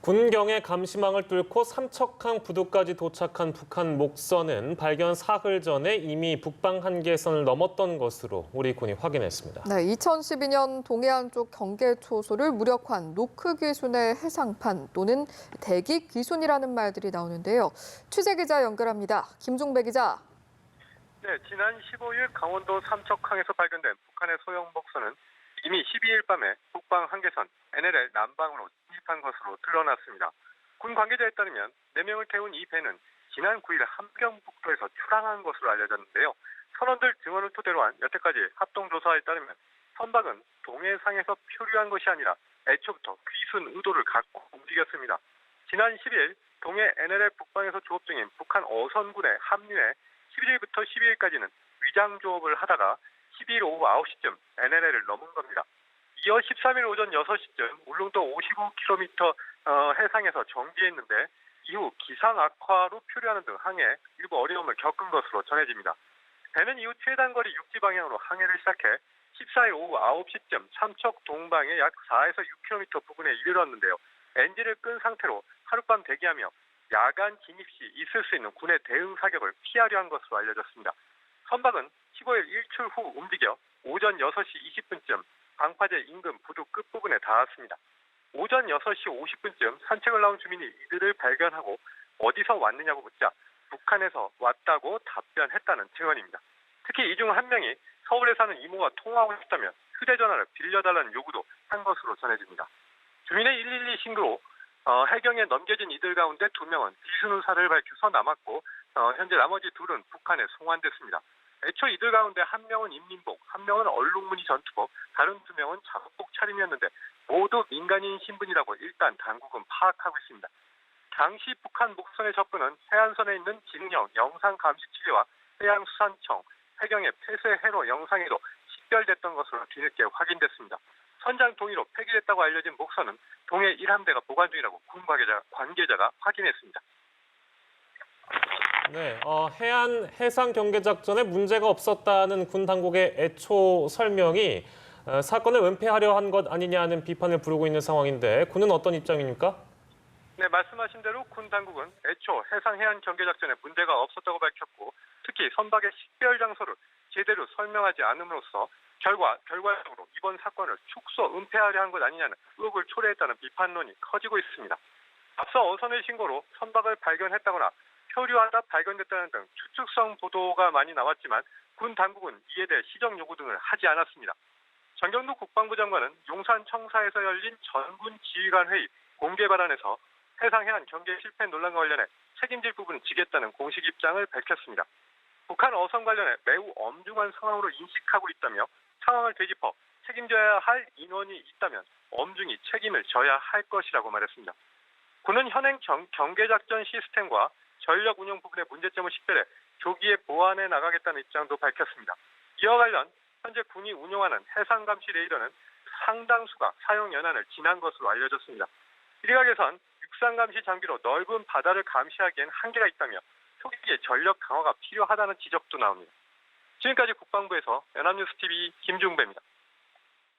군경의 감시망을 뚫고 삼척항 부두까지 도착한 북한 목선은 발견 사흘 전에 이미 북방 한계선을 넘었던 것으로 우리 군이 확인했습니다. 네, 2012년 동해안 쪽 경계 초소를 무력화한 노크 기순의 해상판 또는 대기 기순이라는 말들이 나오는데요. 취재 기자 연결합니다. 김종배 기자. 네, 지난 15일 강원도 삼척항에서 발견된 북한의 소형 목선은 이미 12일 밤에 북방 한계선 NLL 남방으로 진입한 것으로 드러났습니다. 군 관계자에 따르면 4명을 태운 이 배는 지난 9일 함경북도에서 출항한 것으로 알려졌는데요. 선원들 증언을 토대로 한 여태까지 합동조사에 따르면 선박은 동해상에서 표류한 것이 아니라 애초부터 귀순 의도를 갖고 움직였습니다. 지난 10일 동해 NLL 북방에서 조업 중인 북한 어선군에 합류해 11일부터 12일까지는 위장 조업을 하다가 12일 오후 9시쯤 NLL을 넘은 겁니다. 이어 13일 오전 6시쯤 울릉도 55km 해상에서 정지했는데 이후 기상 악화로 표류하는 등 항해에 일부 어려움을 겪은 것으로 전해집니다. 배는 이후 최단거리 육지 방향으로 항해를 시작해 14일 오후 9시쯤 삼척 동방의 약 4에서 6km 부근에 이르렀는데요. 엔진을 끈 상태로 하룻밤 대기하며 야간 진입 시 있을 수 있는 군의 대응 사격을 피하려 한 것으로 알려졌습니다. 선박은 15일 일출 후 움직여 오전 6시 20분쯤 방파제 인근 부두 끝부분에 닿았습니다. 오전 6시 50분쯤 산책을 나온 주민이 이들을 발견하고 어디서 왔느냐고 묻자 북한에서 왔다고 답변했다는 증언입니다. 특히 이 중 한 명이 서울에 사는 이모와 통화하고 싶다며 휴대전화를 빌려달라는 요구도 한 것으로 전해집니다. 주민의 112 신고로 해경에 넘겨진 이들 가운데 2명은 귀순 의사를 밝혀서 남았고 현재 나머지 2은 북한에 송환됐습니다. 애초 이들 가운데 1명은 인민복, 1명은 얼룩무늬 전투복, 다른 2명은 작업복 차림이었는데 모두 민간인 신분이라고 일단 당국은 파악하고 있습니다. 당시 북한 목선의 접근은 해안선에 있는 진영 영상감시체계와 해양수산청, 해경의 폐쇄 해로 영상에도 식별됐던 것으로 뒤늦게 확인됐습니다. 선장 동의로 폐기됐다고 알려진 목선은 동해 1함대가 보관 중이라고 군 관계자가 확인했습니다. 네, 해안 해상 경계 작전에 문제가 없었다는 군 당국의 애초 설명이 사건을 은폐하려 한 것 아니냐는 비판을 부르고 있는 상황인데 군은 어떤 입장입니까? 네, 말씀하신 대로 군 당국은 애초 해상 해안 경계 작전에 문제가 없었다고 밝혔고 특히 선박의 식별 장소를 제대로 설명하지 않음으로써 결과적으로 이번 사건을 축소 은폐하려 한 것 아니냐는 의혹을 초래했다는 비판론이 커지고 있습니다. 앞서 어선의 신고로 선박을 발견했다거나 표류하다 발견됐다는 등 추측성 보도가 많이 나왔지만 군 당국은 이에 대해 시정 요구 등을 하지 않았습니다. 정경도 국방부 장관은 용산 청사에서 열린 전군 지휘관 회의 공개 발언에서 해상해안 경계 실패 논란과 관련해 책임질 부분은 지겠다는 공식 입장을 밝혔습니다. 북한 어선 관련해 매우 엄중한 상황으로 인식하고 있다며 상황을 되짚어 책임져야 할 인원이 있다면 엄중히 책임을 져야 할 것이라고 말했습니다. 군은 현행 경계작전 시스템과 전력 운영 부분의 문제점을 식별해 조기에 보완해 나가겠다는 입장도 밝혔습니다. 이와 관련 현재 군이 운용하는 해상감시 레이더는 상당수가 사용 연한을 지난 것으로 알려졌습니다. 일각에선 육상감시 장비로 넓은 바다를 감시하기엔 한계가 있다며 초기에 전력 강화가 필요하다는 지적도 나옵니다. 지금까지 국방부에서 연합뉴스TV 김중배입니다.